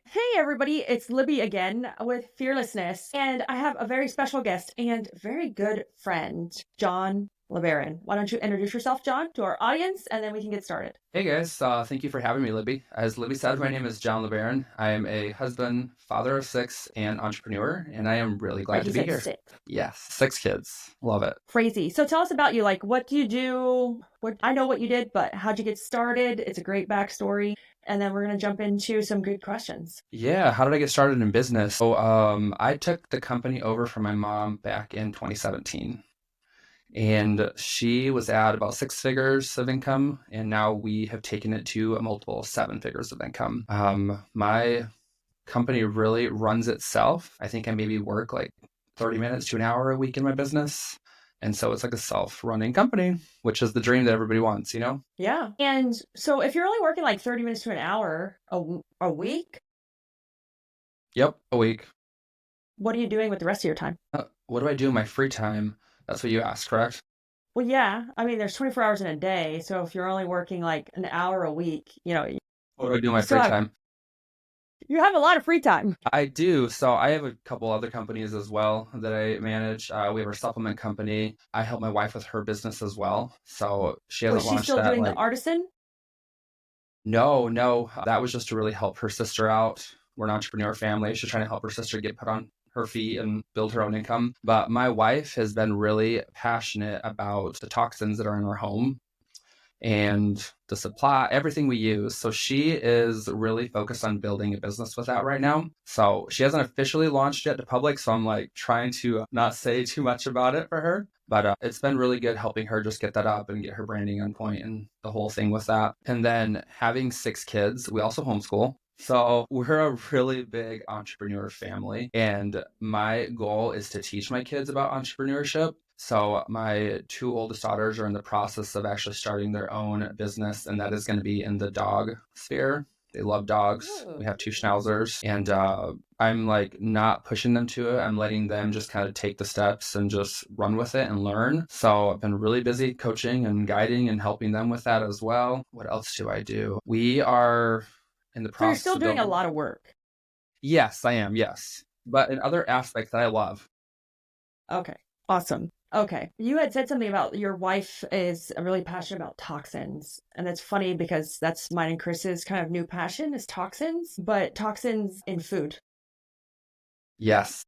Hey everybody, it's Libby again with Fearlessness, and I have a very special guest and very good friend, Jhon LeBaron. Why don't you introduce yourself, Jhon, to our audience, and then we can get started. Hey guys, thank you for having me, Libby. As Libby said, my name is Jhon LeBaron. I am a husband, father of six, and entrepreneur, and I am really Right, glad he to be said here. six. Yes, six kids. Love it. Crazy. So tell us about you. Like, what do you do? What I know what you did, but how'd you get started? It's a great backstory, and then we're gonna jump into some good questions. Yeah, how did I get started in business? I took the company over from my mom back in 2017. And she was at about six figures of income, and now we have taken it to a multiple seven figures of income. My company really runs itself. I think I maybe work like 30 minutes to an hour a week in my business. And so it's like a self-running company, which is the dream that everybody wants, you know? Yeah. And so if you're only working like 30 minutes to an hour a week, Yep, a week. what are you doing with the rest of your time? What do I do in my free time? That's what you asked, correct? Well, yeah. I mean, there's 24 hours in a day. So if you're only working like an hour a week, What do I do in you my still free have time? you have a lot of free time. I do. So I have a couple other companies as well that I manage. We have our supplement company. I help my wife with her business as well. So she Was hasn't she launched still that doing the like, artisan? no, that was just to really help her sister out. We're an entrepreneur family. She's trying to help her sister get put on her feet and build her own income. But my wife has been really passionate about the toxins that are in our home and the supply, everything we use. So she is really focused on building a business with that right now. So she hasn't officially launched yet to public. So I'm like trying to not say too much about it for her. But it's been really good helping her just get that up and get her branding on point and the whole thing with that. And then having six kids, we also homeschool. So we're a really big entrepreneur family. And my goal is to teach my kids about entrepreneurship. So my two oldest daughters are in the process of actually starting their own business, and that is going to be in the dog sphere. They love dogs. We have two schnauzers, and I'm like not pushing them to it. I'm letting them just kind of take the steps and just run with it and learn. So I've been really busy coaching and guiding and helping them with that as well. What else do I do? We are in the So you're process still of doing a building. lot of work. Yes, I am. Yes. But in other aspects that I love. Okay. Awesome. Okay. You had said something about your wife is really passionate about toxins. And that's funny because that's mine and Chris's kind of new passion is toxins, but toxins in food. Yes.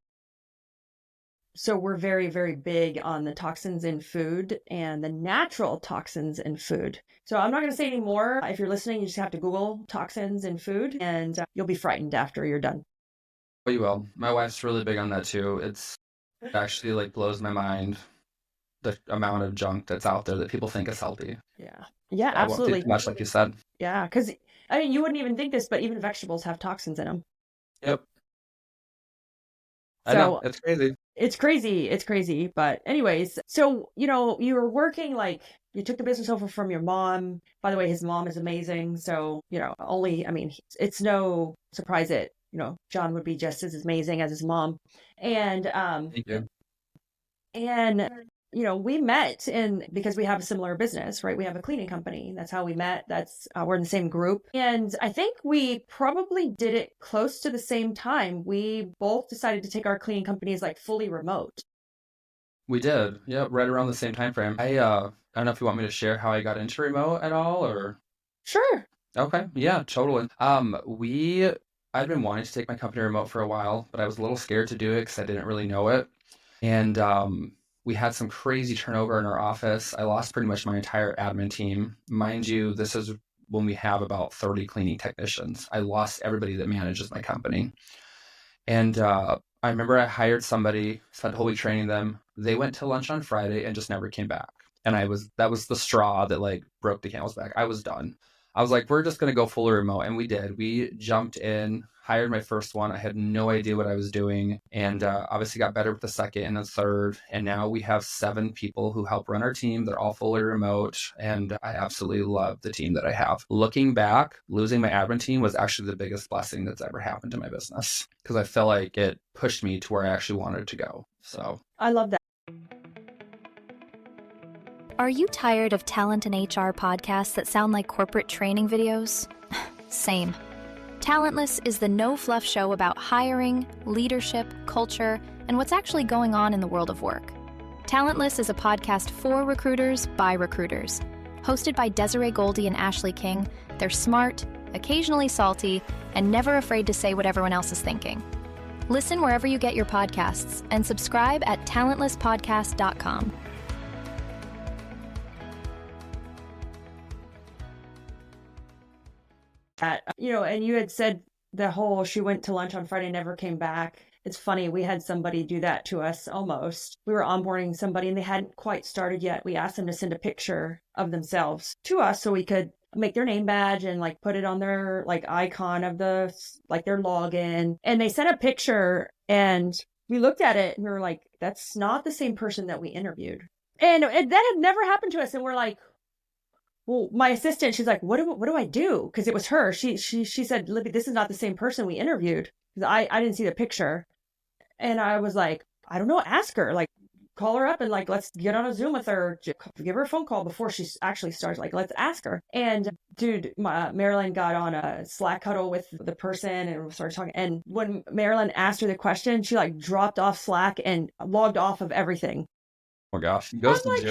So we're very, very big on the toxins in food and the natural toxins in food. So I'm not going to say any more. If you're listening, you just have to Google toxins in food and you'll be frightened after you're done. Oh, you will. My wife's really big on that too. It actually like blows my mind the amount of junk that's out there that people think is healthy. Yeah. Yeah, So I won't do absolutely. too much, like you said. Yeah. Because, I mean, you wouldn't even think this, but even vegetables have toxins in them. Yep. I know. So It's crazy. it's crazy. It's crazy. But, anyways, so, you were working like you took the business over from your mom. By the way, his mom is amazing. So, I mean, it's no surprise that, Jhon would be just as amazing as his mom. And, Thank you. and, we met because we have a similar business, right? We have a cleaning company. That's how we met. We're in the same group. And I think we probably did it close to the same time. We both decided to take our cleaning companies like fully remote. We did. Yep, right around the same time frame. I don't know if you want me to share how I got into remote at all or Sure. okay, yeah, totally. I'd been wanting to take my company remote for a while, but I was a little scared to do it because I didn't really know it. And we had some crazy turnover in our office. I lost pretty much my entire admin team. Mind you, this is when we have about 30 cleaning technicians. I lost everybody that manages my company. And I remember I hired somebody, spent a whole week training them. They went to lunch on Friday and just never came back. And that was the straw that like broke the camel's back. I was done. I was like, we're just gonna go fully remote, and we did. We jumped in, hired my first one. I had no idea what I was doing, and obviously got better with the second and the third. And now we have seven people who help run our team. They're all fully remote, and I absolutely love the team that I have. Looking back, losing my admin team was actually the biggest blessing that's ever happened to my business because I felt like it pushed me to where I actually wanted to go. So I love that. Are you tired of talent and HR podcasts that sound like corporate training videos? Same. Talentless is the no-fluff show about hiring, leadership, culture, and what's actually going on in the world of work. Talentless is a podcast for recruiters by recruiters. Hosted by Desiree Goldie and Ashley King, they're smart, occasionally salty, and never afraid to say what everyone else is thinking. Listen wherever you get your podcasts and subscribe at talentlesspodcast.com. And you had said the whole she went to lunch on Friday, never came back. It's funny, we had somebody do that to us almost. We were onboarding somebody and they hadn't quite started yet. We asked them to send a picture of themselves to us so we could make their name badge and like put it on their like icon of the like their login. And they sent a picture and we looked at it and we were like, that's not the same person that we interviewed. And that had never happened to us. And we're like, well, my assistant, she's like, what do I do? Because it was her. She said, Libby, this is not the same person we interviewed. Because I didn't see the picture. And I was like, I don't know, ask her. Like, call her up and like, let's get on a Zoom with her. Give her a phone call before she actually starts. Like, let's ask her. And dude, Marilyn got on a Slack huddle with the person and started talking. And when Marilyn asked her the question, she like dropped off Slack and logged off of everything. Oh gosh. I'm like,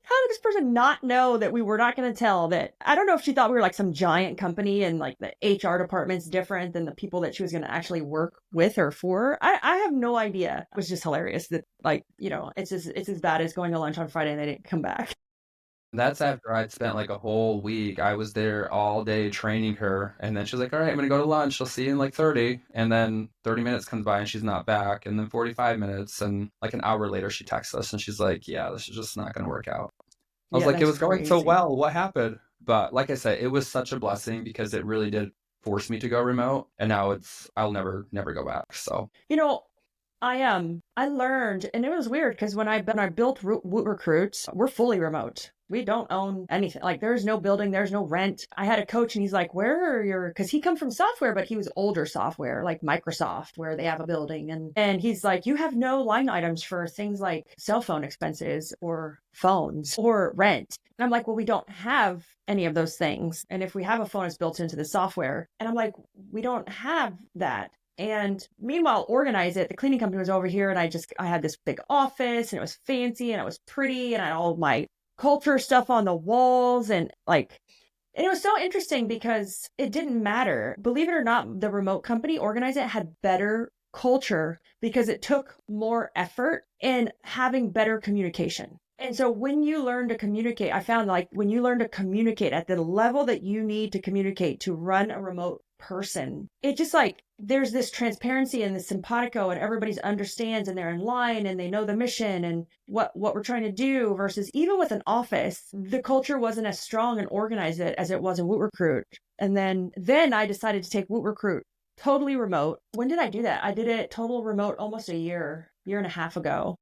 how did this person not know that we were not going to tell that? I don't know if she thought we were like some giant company and like the HR department's different than the people that she was going to actually work with or for. I have no idea. It was just hilarious that like, it's as bad as going to lunch on Friday and they didn't come back. That's after I'd spent like a whole week. I was there all day training her. And then she's like, all right, I'm going to go to lunch. I'll see you in like 30. And then 30 minutes comes by and she's not back. And then 45 minutes. And like an hour later, she texts us and she's like, yeah, this is just not going to work out. I was like, it was going so well. What happened? But like I said, it was such a blessing because it really did force me to go remote. And now I'll never go back. So, I learned, and it was weird because when I built Woot Recruit, we're fully remote. We don't own anything. Like there's no building, there's no rent. I had a coach and he's like, because he come from software, but he was older software, like Microsoft, where they have a building. And he's like, you have no line items for things like cell phone expenses or phones or rent. And I'm like, well, we don't have any of those things. And if we have a phone, it's built into the software. And I'm like, we don't have that. And meanwhile, Organize It, the cleaning company was over here and I had this big office and it was fancy and it was pretty and I had all my culture stuff on the walls and it was so interesting because it didn't matter. Believe it or not, the remote company, Organize It, had better culture because it took more effort in having better communication. And so when you learn to communicate, I found like when you learn to communicate at the level that you need to communicate to run a remote person, it just like there's this transparency and this simpatico and everybody understands and they're in line and they know the mission and what we're trying to do versus even with an office, the culture wasn't as strong and organized as it was in Woot Recruit. And then I decided to take Woot Recruit totally remote. When did I do that? I did it total remote almost a year and a half ago.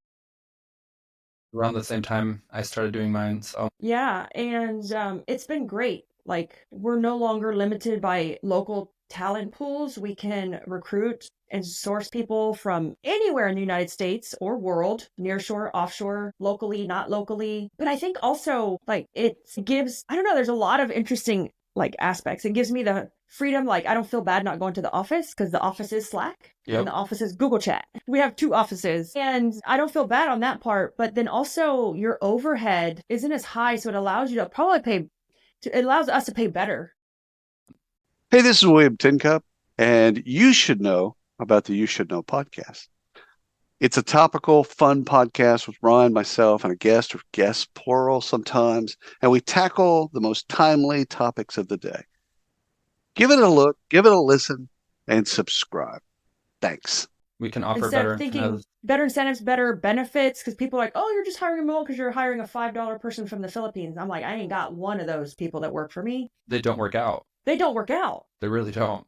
Around the same time I started doing mine. So yeah, and it's been great. Like we're no longer limited by local talent pools. We can recruit and source people from anywhere in the United States or world, nearshore, offshore, locally, not locally. But I think also like it gives, I don't know, there's a lot of interesting like aspects. It gives me the freedom. Like I don't feel bad not going to the office because the office is Slack. Yep. And the office is Google Chat. We have 2 offices and I don't feel bad on that part. But then also your overhead isn't as high. So it allows you to probably it allows us to pay better. Hey, this is William Tincup, and you should know about the You Should Know podcast. It's a topical, fun podcast with Ryan, myself, and a guest, or guests, plural sometimes, and we tackle the most timely topics of the day. Give it a look, give it a listen, and subscribe. Thanks. We can offer Instead better of thinking better incentives, better benefits, because people are like, oh, you're just hiring remote because you're hiring a $5 person from the Philippines. I'm like, I ain't got one of those people that work for me. They don't work out. They don't work out. They really don't.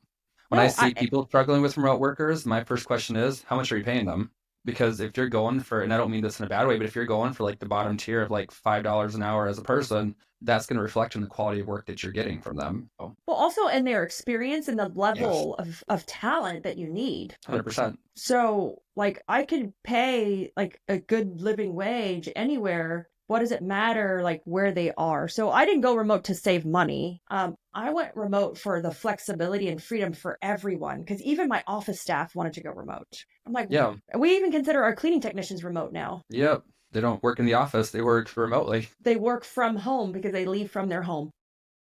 When I see people struggling with remote workers, my first question is, how much are you paying them? Because if you're going for, and I don't mean this in a bad way, but if you're going for like the bottom tier of like $5 an hour as a person, that's going to reflect on the quality of work that you're getting from them. So. Well, also in their experience and the level of talent that you need. 100%. So like I could pay like a good living wage anywhere what does it matter like where they are? So I didn't go remote to save money. I went remote for the flexibility and freedom for everyone, because even my office staff wanted to go remote. I'm like, Yeah. we even consider our cleaning technicians remote now. Yep. They don't work in the office. They work remotely. They work from home because they leave from their home.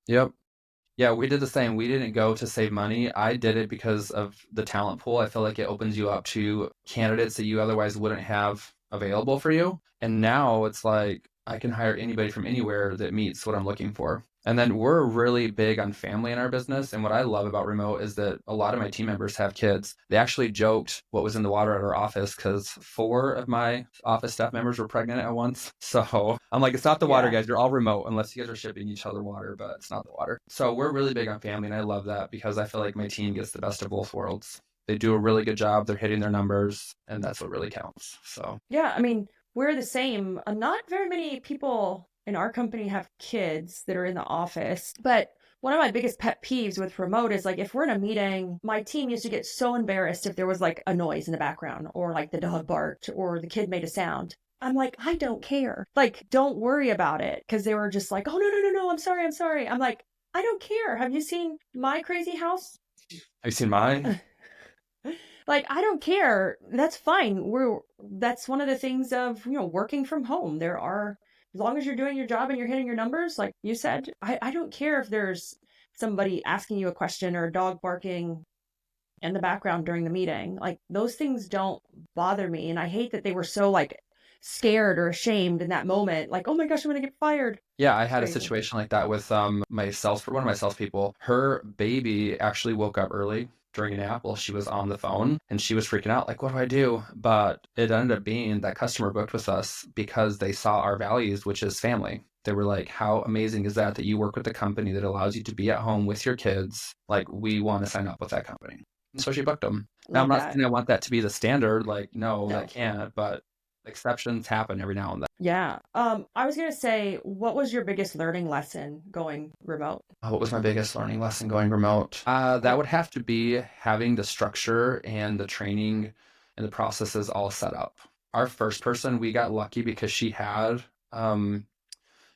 Yep. Yeah, we did the same. We didn't go to save money. I did it because of the talent pool. I feel like it opens you up to candidates that you otherwise wouldn't have available for you. And now it's like I can hire anybody from anywhere that meets what I'm looking for. And then we're really big on family in our business. And what I love about remote is that a lot of my team members have kids. They actually joked what was in the water at our office because 4 of my office staff members were pregnant at once. So I'm like, it's not the water, guys. You're all remote unless you guys are shipping each other water, but it's not the water. So we're really big on family. And I love that because I feel like my team gets the best of both worlds. They do a really good job. They're hitting their numbers. And that's what really counts. So yeah, I mean, we're the same. Not very many people in our company have kids that are in the office, but one of my biggest pet peeves with remote is like if we're in a meeting, my team used to get so embarrassed if there was like a noise in the background or like the dog barked or the kid made a sound. I'm like, I don't care. Like, don't worry about it. Because they were just like, oh, no, I'm sorry. I'm like, I don't care. Have you seen my crazy house? Have you seen mine? Like, I don't care. That's fine. That's one of the things of, working from home. As long as you're doing your job and you're hitting your numbers, like you said, I don't care if there's somebody asking you a question or a dog barking in the background during the meeting. Like, those things don't bother me. And I hate that they were so like scared or ashamed in that moment. Like, oh my gosh, I'm going to get fired. Yeah, I had a Crazy. situation like that with one of my salespeople. Her baby actually woke up early during a nap while she was on the phone, and she was freaking out, like, what do I do? But it ended up being that customer booked with us because they saw our values, which is family. They were like, how amazing is that you work with a company that allows you to be at home with your kids? Like, we want to sign up with that company. And so she booked them. Now, I'm not saying I want that to be the standard. Like, no, that can't, but exceptions happen every now and then. Yeah. I was going to say, what was your biggest learning lesson going remote? What was my biggest learning lesson going remote? That would have to be having the structure and the training and the processes all set up. Our first person, we got lucky because she had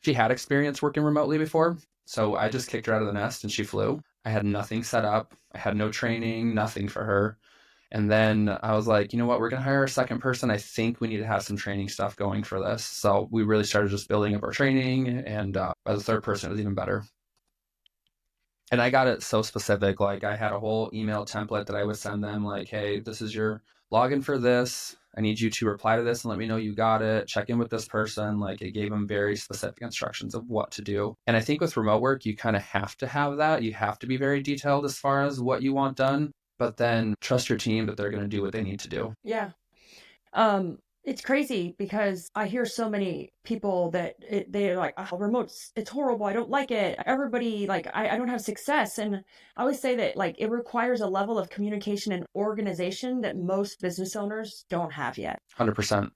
experience working remotely before. So I just kicked her out of the nest and she flew. I had nothing set up. I had no training, nothing for her. And then I was like, you know what, we're going to hire a second person. I think we need to have some training stuff going for this. So we really started just building up our training. And by the third person, it was even better. And I got it so specific. Like, I had a whole email template that I would send them like, hey, this is your login for this. I need you to reply to this and let me know you got it. Check in with this person. Like, it gave them very specific instructions of what to do. And I think with remote work, you kind of have to have that. You have to be very detailed as far as what you want done, but then trust your team that they're going to do what they need to do. Yeah. It's crazy because I hear so many people that they're like, oh, remote's, it's horrible. I don't like it. Everybody, like, I don't have success. And I always say that, like, it requires a level of communication and organization that most business owners don't have yet. 100%.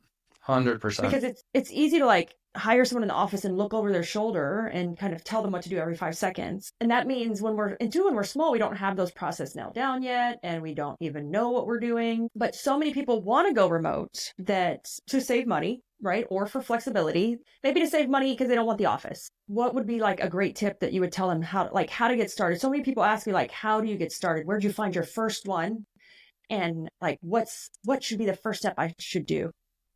100%. Because it's easy to like hire someone in the office and look over their shoulder and kind of tell them what to do every 5 seconds. And that means when we're small, we don't have those processes nailed down yet. And we don't even know what we're doing. But so many people want to go remote that to save money, right? Or for flexibility, maybe to save money because they don't want the office. What would be like a great tip that you would tell them how to get started? So many people ask me like, how do you get started? Where'd you find your first one? And like, what should be the first step I should do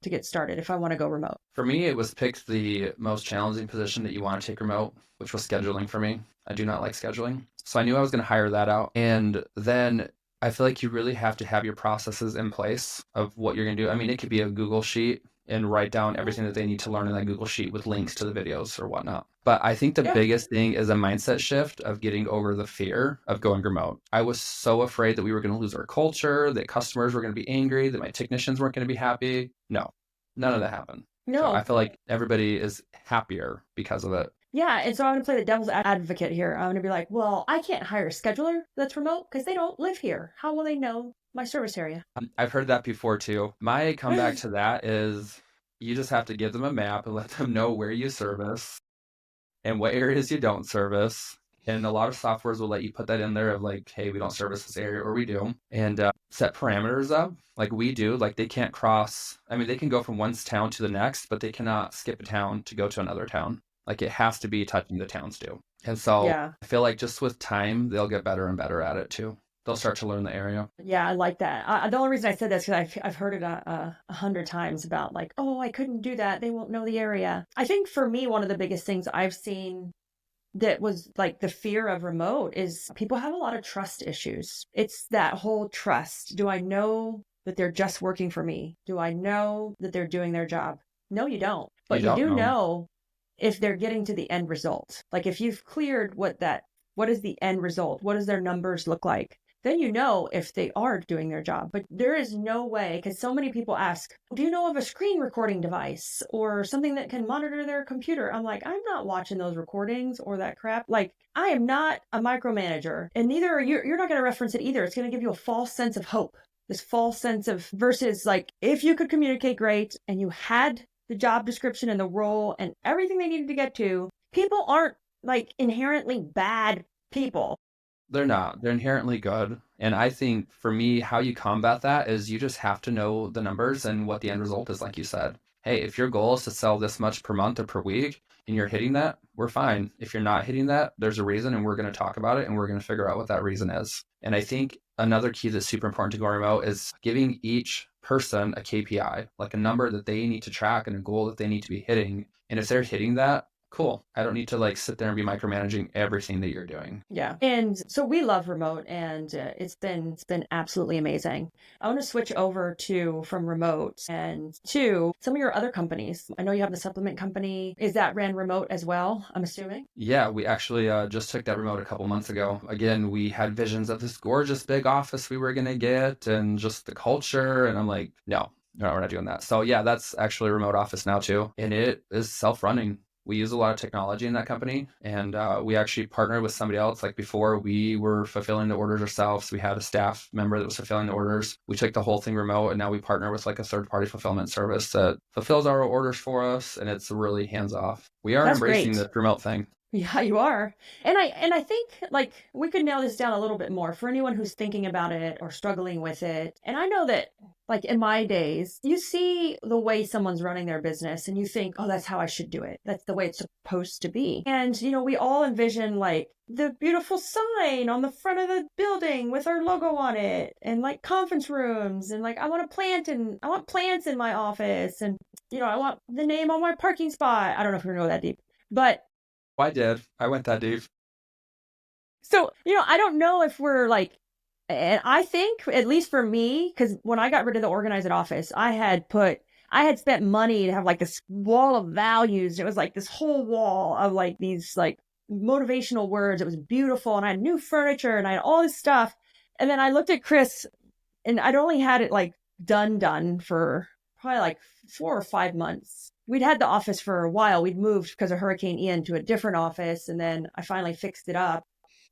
to get started if I want to go remote? For me, it was pick the most challenging position that you want to take remote, which was scheduling for me. I do not like scheduling. So I knew I was going to hire that out. And then I feel like you really have to have your processes in place of what you're going to do. I mean, it could be a Google sheet and write down everything that they need to learn in that Google sheet with links to the videos or whatnot. But I think the biggest thing is a mindset shift of getting over the fear of going remote. I was so afraid that we were going to lose our culture, that customers were going to be angry, that my technicians weren't going to be happy. No, none of that happened. No. So I feel like everybody is happier because of it. Yeah, and so I'm going to play the devil's advocate here. I'm going to be like, well, I can't hire a scheduler that's remote because they don't live here. How will they know my service area? I've heard that before too. My comeback to that is you just have to give them a map and let them know where you service and what areas you don't service. And a lot of softwares will let you put that in there of like, hey, we don't service this area, or we do, and set parameters up like we do. Like they can't cross, I mean, they can go from one town to the next, but they cannot skip a town to go to another town. Like it has to be touching the towns too. And so Yeah. I feel like just with time, they'll get better and better at it too. They'll start to learn the area. Yeah, I like that. The only reason I said this is because I've heard it 100 times about like, oh, I couldn't do that. They won't know the area. I think for me, one of the biggest things I've seen that was like the fear of remote is people have a lot of trust issues. It's that whole trust. Do I know that they're just working for me? Do I know that they're doing their job? No, you don't. But you do know if they're getting to the end result. Like if you've cleared what is the end result? What does their numbers look like? Then you know if they are doing their job. But there is no way, because so many people ask, do you know of a screen recording device or something that can monitor their computer? I'm like, I'm not watching those recordings or that crap. Like, I am not a micromanager, and neither are you. You're not going to reference it either. It's going to give you a false sense of hope, this false sense of versus like, if you could communicate great and you had the job description and the role and everything they needed to get to, people aren't like inherently bad people. They're not. They're inherently good. And I think for me, how you combat that is you just have to know the numbers and what the end result is, like you said. Hey, if your goal is to sell this much per month or per week and you're hitting that, we're fine. If you're not hitting that, there's a reason, and we're going to talk about it and we're going to figure out what that reason is. And I think another key that's super important to going remote is giving each person a KPI, like a number that they need to track and a goal that they need to be hitting. And if they're hitting that, cool. I don't need to like sit there and be micromanaging everything that you're doing. Yeah. And so we love remote, and it's been absolutely amazing. I want to switch over from remote and to some of your other companies. I know you have the supplement company. Is that ran remote as well, I'm assuming? Yeah, we actually just took that remote a couple months ago. Again, we had visions of this gorgeous big office we were going to get and just the culture. And I'm like, no, we're not doing that. So yeah, that's actually a remote office now too. And it is self-running. We use a lot of technology in that company, and we actually partnered with somebody else. Like before, we were fulfilling the orders ourselves. We had a staff member that was fulfilling the orders. We took the whole thing remote, and now we partner with like a third-party fulfillment service that fulfills our orders for us, and it's really hands-off. We are That's embracing great. the remote thing. Yeah, you are. And I think like we could nail this down a little bit more for anyone who's thinking about it or struggling with it. And I know that like in my days, you see the way someone's running their business and you think, oh, that's how I should do it. That's the way it's supposed to be. And, we all envision like the beautiful sign on the front of the building with our logo on it and like conference rooms and like I want plants in my office and, I want the name on my parking spot. I don't know if you know that deep, but I did. I went that deep. So, I don't know if we're like, and I think, at least for me, because when I got rid of the organized office, I had spent money to have like this wall of values. It was like this whole wall of like these like motivational words. It was beautiful. And I had new furniture and I had all this stuff. And then I looked at Chris and I'd only had it like done for probably like 4 or 5 months. We'd had the office for a while. We'd moved because of Hurricane Ian to a different office. And then I finally fixed it up.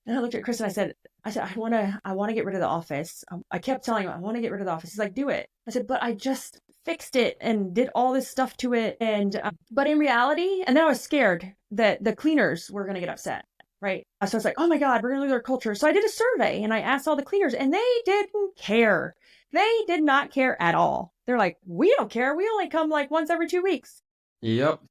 And I looked at Chris and I said, I want to get rid of the office. I kept telling him, I want to get rid of the office. He's like, do it. I said, but I just fixed it and did all this stuff to it. And, but in reality, and then I was scared that the cleaners were going to get upset. Right. So I was like, oh my God, we're going to lose our culture. So I did a survey and I asked all the cleaners and they didn't care. They did not care at all. They're like, we don't care. We only come like once every 2 weeks. Yep.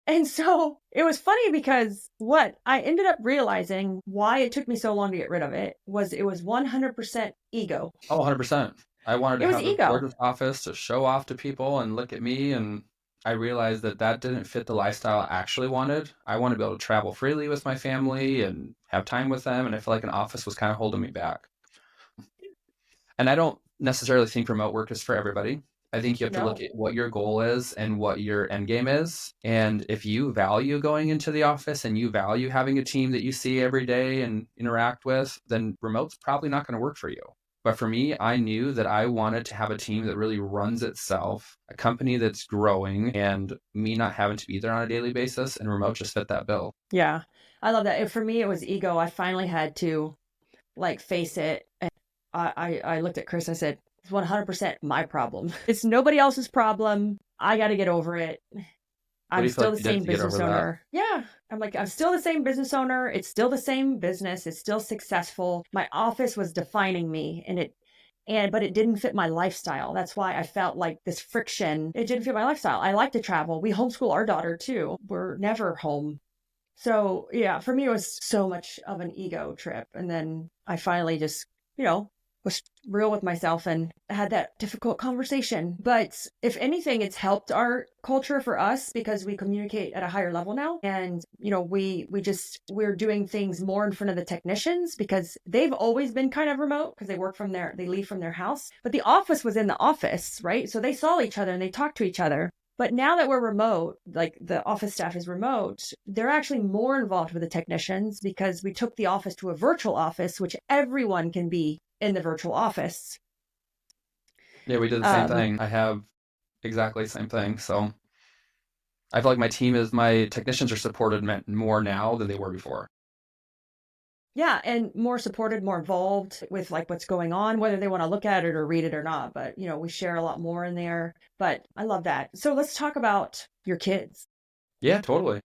And so it was funny because what I ended up realizing why it took me so long to get rid of it was 100% ego. Oh, 100%. I wanted to have a ego. gorgeous office to show off to people and look at me. And I realized that didn't fit the lifestyle I actually wanted. I want to be able to travel freely with my family and have time with them. And I feel like an office was kind of holding me back. And I don't necessarily think remote work is for everybody. I think you have to look at what your goal is and what your end game is. And if you value going into the office and you value having a team that you see every day and interact with, then remote's probably not going to work for you. But for me, I knew that I wanted to have a team that really runs itself, a company that's growing, and me not having to be there on a daily basis, and remote just fit that bill. Yeah, I love that. For me, it was ego. I finally had to like face it. And I looked at Chris and I said, it's 100% my problem. It's nobody else's problem. I got to get over it. What do I'm you feel still like the you did same to get business over that? owner. Yeah. I'm like, I'm still the same business owner. It's still the same business. It's still successful. My office was defining me but it didn't fit my lifestyle. That's why I felt like this friction. It didn't fit my lifestyle. I like to travel. We homeschool our daughter too. We're never home. So yeah, for me, it was so much of an ego trip. And then I finally just, was real with myself and had that difficult conversation. But if anything, it's helped our culture for us because we communicate at a higher level now. And, we're doing things more in front of the technicians because they've always been kind of remote because they leave from their house. But the office was in the office, right? So they saw each other and they talked to each other. But now that we're remote, like the office staff is remote, they're actually more involved with the technicians because we took the office to a virtual office, which everyone can be in the virtual office. Yeah, we did the same thing. I have exactly the same thing. So I feel like my technicians are supported more now than they were before. Yeah, and more supported, more involved with like what's going on, whether they want to look at it or read it or not. But, we share a lot more in there. But I love that. So let's talk about your kids. Yeah, totally.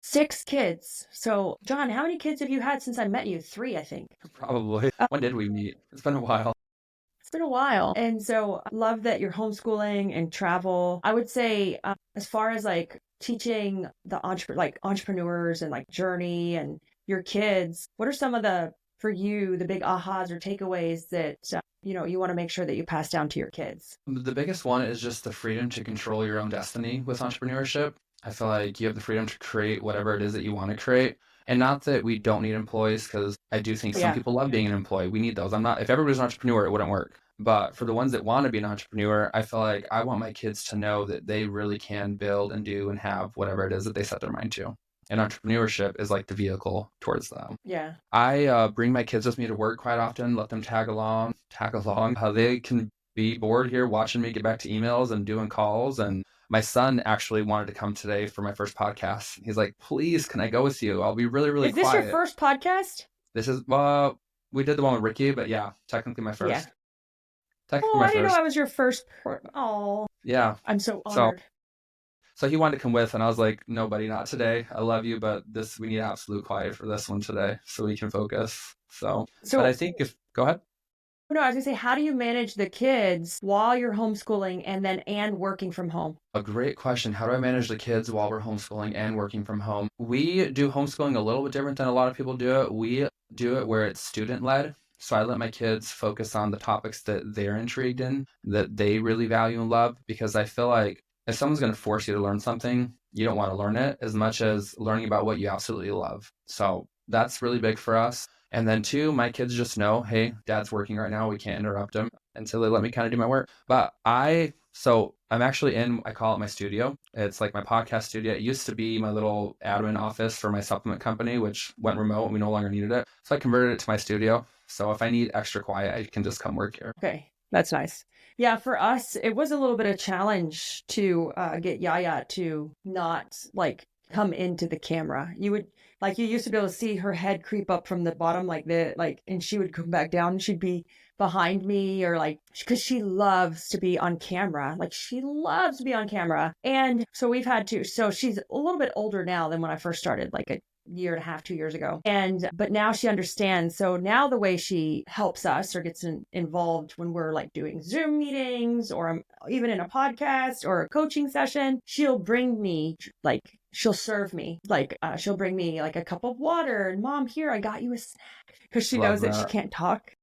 6 kids. So, Jhon, how many kids have you had since I met you? 3, I think. Probably. When did we meet? It's been a while. It's been a while. And so I love that you're homeschooling and travel. I would say, as far as like teaching the entrepreneurs and like journey and your kids, what are some of for you, the big ahas or takeaways that, you want to make sure that you pass down to your kids? The biggest one is just the freedom to control your own destiny with entrepreneurship. I feel like you have the freedom to create whatever it is that you want to create. And not that we don't need employees, because I do think some people love being an employee. We need those. If everybody was an entrepreneur, it wouldn't work. But for the ones that want to be an entrepreneur, I feel like I want my kids to know that they really can build and do and have whatever it is that they set their mind to. And entrepreneurship is like the vehicle towards them. Yeah. I bring my kids with me to work quite often, let them tag along. How they can be bored here watching me get back to emails and doing calls. And my son actually wanted to come today for my first podcast. He's like, please, can I go with you? I'll be really, really quiet. Is this your first podcast? This is, we did the one with Ricky, but yeah, technically my first. Yeah. Technically I didn't know I was your first. Oh. Yeah. I'm so honored. So he wanted to come with, and I was like, no, buddy, not today. I love you, but we need absolute quiet for this one today so we can focus. But I think go ahead. No, I was going to say, how do you manage the kids while you're homeschooling and working from home? A great question. How do I manage the kids while we're homeschooling and working from home? We do homeschooling a little bit different than a lot of people do it. We do it where it's student-led. So I let my kids focus on the topics that they're intrigued in, that they really value and love, because I feel like if someone's going to force you to learn something, you don't want to learn it as much as learning about what you absolutely love. So that's really big for us. And then 2, my kids just know, hey, dad's working right now. We can't interrupt him until they let me kind of do my work. But I'm actually I call it my studio. It's like my podcast studio. It used to be my little admin office for my supplement company, which went remote and we no longer needed it. So I converted it to my studio. So if I need extra quiet, I can just come work here. Okay. That's nice. Yeah, for us, it was a little bit of a challenge to get Yaya to not like come into the camera. You used to be able to see her head creep up from the bottom and she would come back down and she'd be behind me or because she loves to be on camera. Like she loves to be on camera. And so we've had to, so she's a little bit older now than when I first started, like a year and a half, 2 years ago. But now she understands. So now the way she helps us or gets involved when we're like doing Zoom meetings or even in a podcast or a coaching session, she'll bring me she'll serve me. She'll bring me like a cup of water and Mom, here, I got you a snack, because she knows that she can't talk.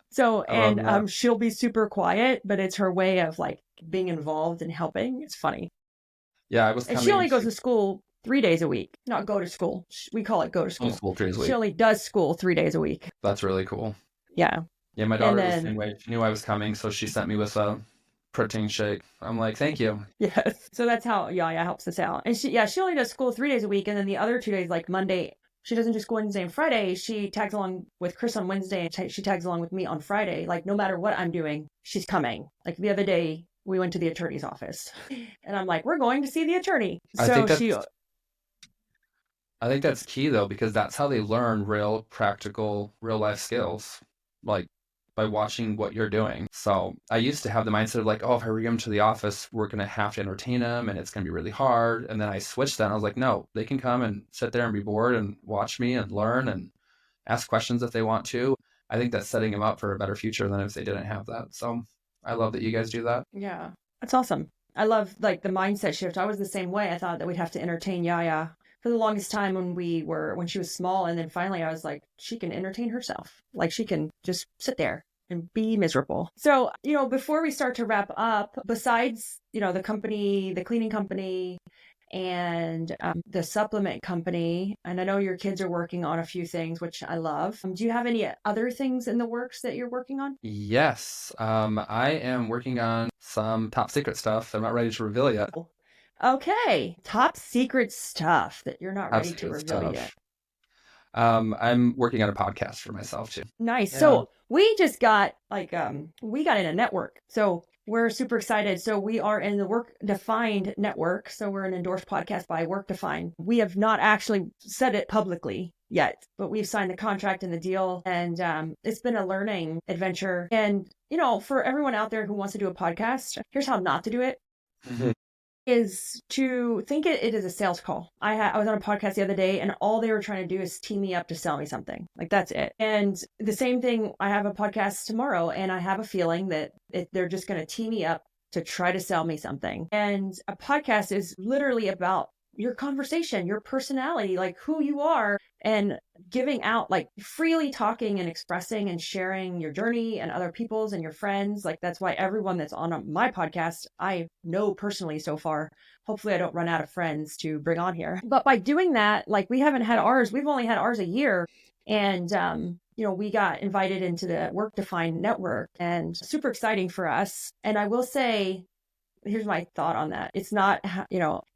So, and she'll be super quiet, but it's her way of like being involved and helping. It's funny. Yeah, and she only goes to school 3 days a week. Not go to school. We call it go to school. School 3 days a week. She only does school 3 days a week. That's really cool. Yeah. Yeah, my daughter was the same way. She knew I was coming, so she sent me with a protein shake. I'm like, thank you. Yes. So that's how Yaya helps us out. And she only does school 3 days a week. And then the other 2 days, like Monday, she doesn't just go Wednesday and Friday. She tags along with Chris on Wednesday and she tags along with me on Friday. Like no matter what I'm doing, she's coming. Like the other day, we went to the attorney's office and I'm like, we're going to see the attorney. I think that's key though, because that's how they learn real practical, real life skills. Like by watching what you're doing. So I used to have the mindset of like, oh, if I bring them to the office, we're going to have to entertain them and it's going to be really hard. And then I switched that. And I was like, no, they can come and sit there and be bored and watch me and learn and ask questions if they want to. I think that's setting them up for a better future than if they didn't have that. So I love that you guys do that. Yeah, that's awesome. I love like the mindset shift. I was the same way. I thought that we'd have to entertain Yaya for the longest time when she was small. And then finally I was like, she can entertain herself. Like she can just sit there and be miserable. So, before we start to wrap up, besides, the company, the cleaning company and the supplement company, and I know your kids are working on a few things, which I love. Do you have any other things in the works that you're working on? Yes. I am working on some top secret stuff that I'm not ready to reveal yet. Okay. Top secret stuff that you're not ready to reveal yet. I'm working on a podcast for myself too. Nice. Yeah. So we just got we got in a network. So we're super excited. So we are in the Work Defined network. So we're an endorsed podcast by Work Defined. We have not actually said it publicly yet, but we've signed the contract and the deal. And it's been a learning adventure. And, for everyone out there who wants to do a podcast, here's how not to do it. Is to think it is a sales call. I was on a podcast the other day and all they were trying to do is tee me up to sell me something. Like that's it. And the same thing, I have a podcast tomorrow and I have a feeling that they're just going to tee me up to try to sell me something. And a podcast is literally about your conversation, your personality, like who you are, and giving out, like freely talking and expressing and sharing your journey and other people's and your friends. Like that's why everyone that's on my podcast, I know personally so far. Hopefully I don't run out of friends to bring on here. But by doing that, like we haven't had ours, we've only had ours a year. And, we got invited into the Work Defined network and super exciting for us. And I will say, here's my thought on that. It's not,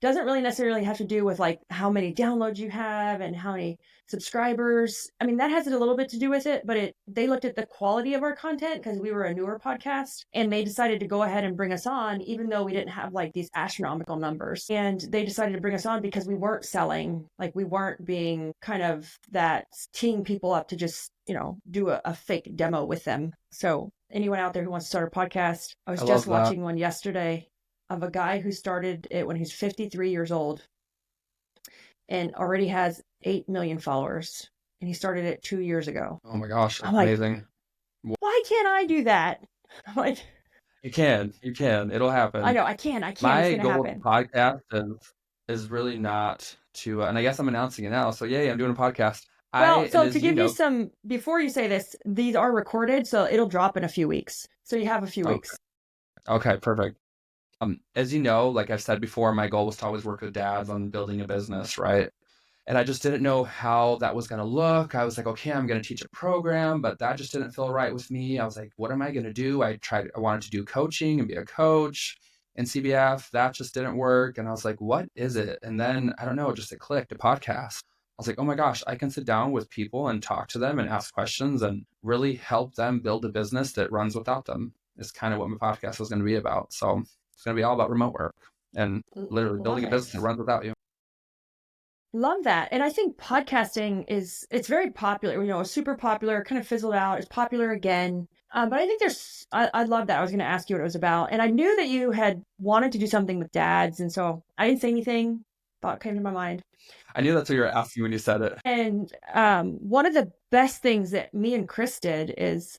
doesn't really necessarily have to do with like how many downloads you have and how many subscribers. I mean, that has a little bit to do with it, but they looked at the quality of our content because we were a newer podcast and they decided to go ahead and bring us on, even though we didn't have like these astronomical numbers. And they decided to bring us on because we weren't selling, like we weren't being kind of that teeing people up to just, do a fake demo with them. So anyone out there who wants to start a podcast, I was just watching one yesterday of a guy who started it when he's 53 years old and already has 8 million followers. And he started it 2 years ago. Oh my gosh, that's like, amazing. Why can't I do that? I'm like, you can. It'll happen. I know, I can. My It's goal happen. with the podcast is really not to, and I guess I'm announcing it now. So yay, I'm doing a podcast. Well, so to give you some, before you say this, these are recorded, so it'll drop in a few weeks. So you have a few weeks. Okay, perfect. As you know, like I've said before, my goal was to always work with dads on building a business, right? And I just didn't know how that was going to look. I was like, okay, I'm going to teach a program, but that just didn't feel right with me. I was like, what am I going to do? I wanted to do coaching and be a coach in CBF. That just didn't work. And I was like, what is it? And then, I don't know, it clicked, a podcast. I was like, oh my gosh, I can sit down with people and talk to them and ask questions and really help them build a business that runs without them. Is kind of what my podcast was going to be about. So it's going to be all about remote work and literally building a business that runs without you. Love that. And I think podcasting it's very popular, super popular, kind of fizzled out. It's popular again. But I think I love that. I was going to ask you what it was about. And I knew that you had wanted to do something with dads. And so I didn't say anything. Thought came to my mind. I knew that's what you were asking when you said it. And one of the best things that me and Chris did is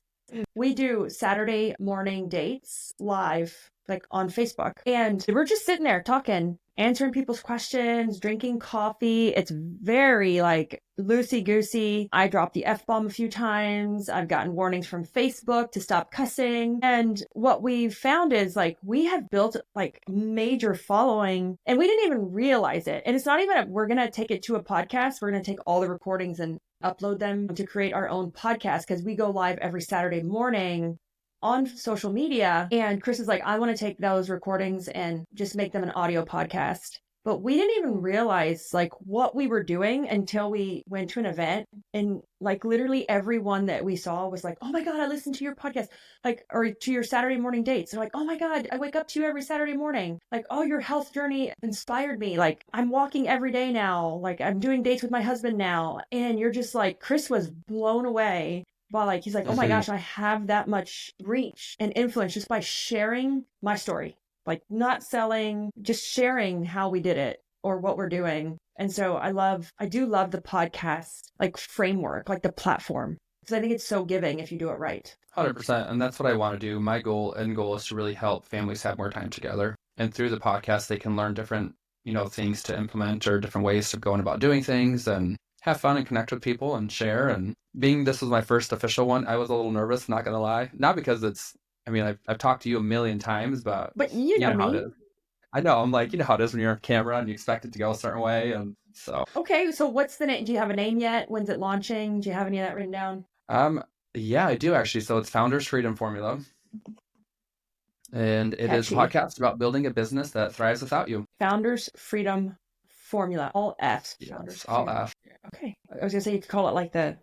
we do Saturday morning dates live, like on Facebook. And we're just sitting there talking, answering people's questions, drinking coffee. It's very like loosey-goosey. I dropped the F-bomb a few times. I've gotten warnings from Facebook to stop cussing. And what we've found is like we have built like major following and we didn't even realize it. And it's not even we're going to take it to a podcast. We're going to take all the recordings and upload them to create our own podcast because we go live every Saturday morning on social media. And Chris is like, I want to take those recordings and just make them an audio podcast. But we didn't even realize like what we were doing until we went to an event and like literally everyone that we saw was like, oh my God, I listened to your podcast, like, or to your Saturday morning dates. They're like, oh my God, I wake up to you every Saturday morning. Like, oh, your health journey inspired me. Like I'm walking every day now. Like I'm doing dates with my husband now. And you're just like, Chris was blown away But like, he's like, oh my gosh, I have that much reach and influence just by sharing my story, like not selling, just sharing how we did it or what we're doing. And so I do love the podcast, like framework, like the platform, because I think it's so giving if you do it right. 100%. And that's what I want to do. My goal is to really help families have more time together. And through the podcast, they can learn different, things to implement or different ways of going about doing things and have fun and connect with people and share. And this was my first official one, I was a little nervous, not going to lie. Not because I've talked to you a million times, but you know how me. it is. I know. I'm like, how it is when you're on camera and you expect it to go a certain way. And so. Okay. So what's the name? Do you have a name yet? When's it launching? Do you have any of that written down? Yeah, I do actually. So it's Founders Freedom Formula. And it is a podcast about building a business that thrives without you. Founders Freedom Formula. All F's. Yes, all F. Okay. I was going to say you could call it like the,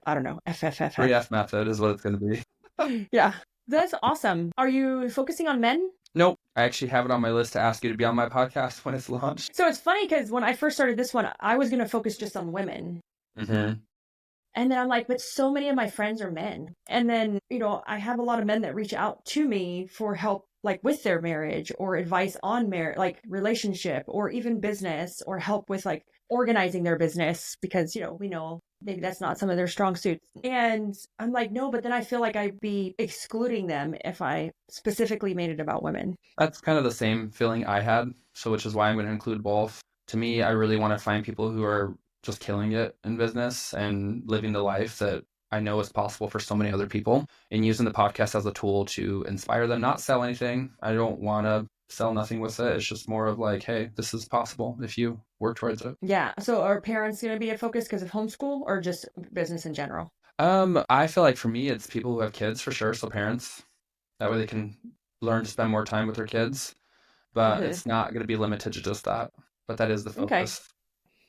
I don't know, FFF. 3F method is what it's going to be. Yeah. That's awesome. Are you focusing on men? Nope. I actually have it on my list to ask you to be on my podcast when it's launched. So it's funny because when I first started this one, I was going to focus just on women. Mm-hmm. And then I'm like, but so many of my friends are men. And then, I have a lot of men that reach out to me for help, like with their marriage or advice on marriage, like relationship or even business or help with like organizing their business because, we know maybe that's not some of their strong suits. And I'm like, no, but then I feel like I'd be excluding them if I specifically made it about women. That's kind of the same feeling I had. So which is why I'm going to include both. To me, I really want to find people who are just killing it in business and living the life that I know is possible for so many other people, and using the podcast as a tool to inspire them, not sell anything. I don't want to sell nothing with it. It's just more of like, hey, this is possible if you work towards it. Yeah. So are parents going to be a focus because of homeschool or just business in general? I feel like for me, it's people who have kids for sure. So parents, that way they can learn to spend more time with their kids, but it's not going to be limited to just that. But that is the focus. Okay.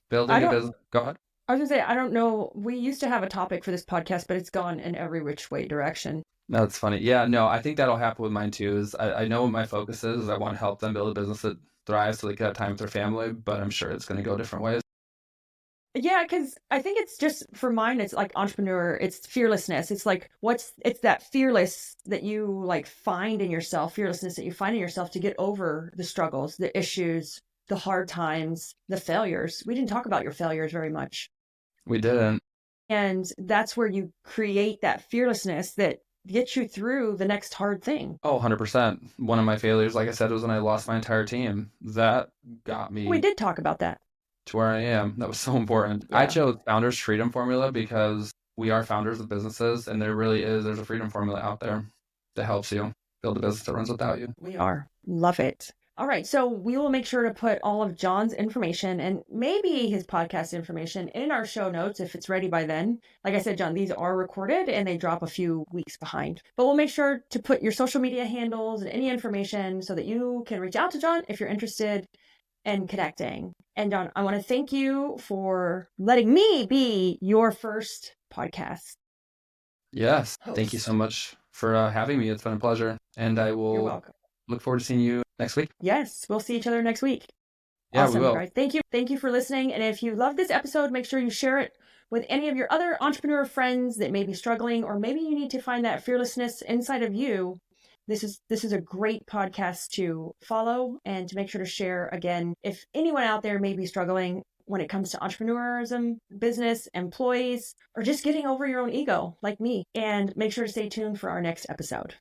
Building a business. Go ahead. I was going to say, I don't know. We used to have a topic for this podcast, but it's gone in every which way direction. No, that's funny. Yeah, no, I think that'll happen with mine too. Is I know what my focus is. I want to help them build a business that thrives so they can have time with their family, but I'm sure it's going to go different ways. Yeah, because I think it's just, for mine, it's like entrepreneur, it's fearlessness. It's like, it's that fearless that you like find in yourself, fearlessness that you find in yourself to get over the struggles, the issues, the hard times, the failures. We didn't talk about your failures very much. We didn't. And that's where you create that fearlessness that gets you through the next hard thing. Oh, 100%. One of my failures, like I said, was when I lost my entire team. That got me. We did talk about that. To where I am. That was so important. Yeah. I chose Founders Freedom Formula because we are founders of businesses, and there's a freedom formula out there that helps you build a business that runs without you. We are. Love it. All right. So we will make sure to put all of Jhon's information and maybe his podcast information in our show notes if it's ready by then. Like I said, Jhon, these are recorded and they drop a few weeks behind. But we'll make sure to put your social media handles and any information so that you can reach out to Jhon if you're interested in connecting. And Jhon, I want to thank you for letting me be your first podcast. Yes. Host. Thank you so much for having me. It's been a pleasure. And I will. You're welcome. Look forward to seeing you next week. Yes, we'll see each other next week. Yeah, awesome, we will. Guys. Thank you. Thank you for listening. And if you love this episode, make sure you share it with any of your other entrepreneur friends that may be struggling, or maybe you need to find that fearlessness inside of you. This is a great podcast to follow and to make sure to share. Again, if anyone out there may be struggling when it comes to entrepreneurism, business, employees, or just getting over your own ego like me, and make sure to stay tuned for our next episode.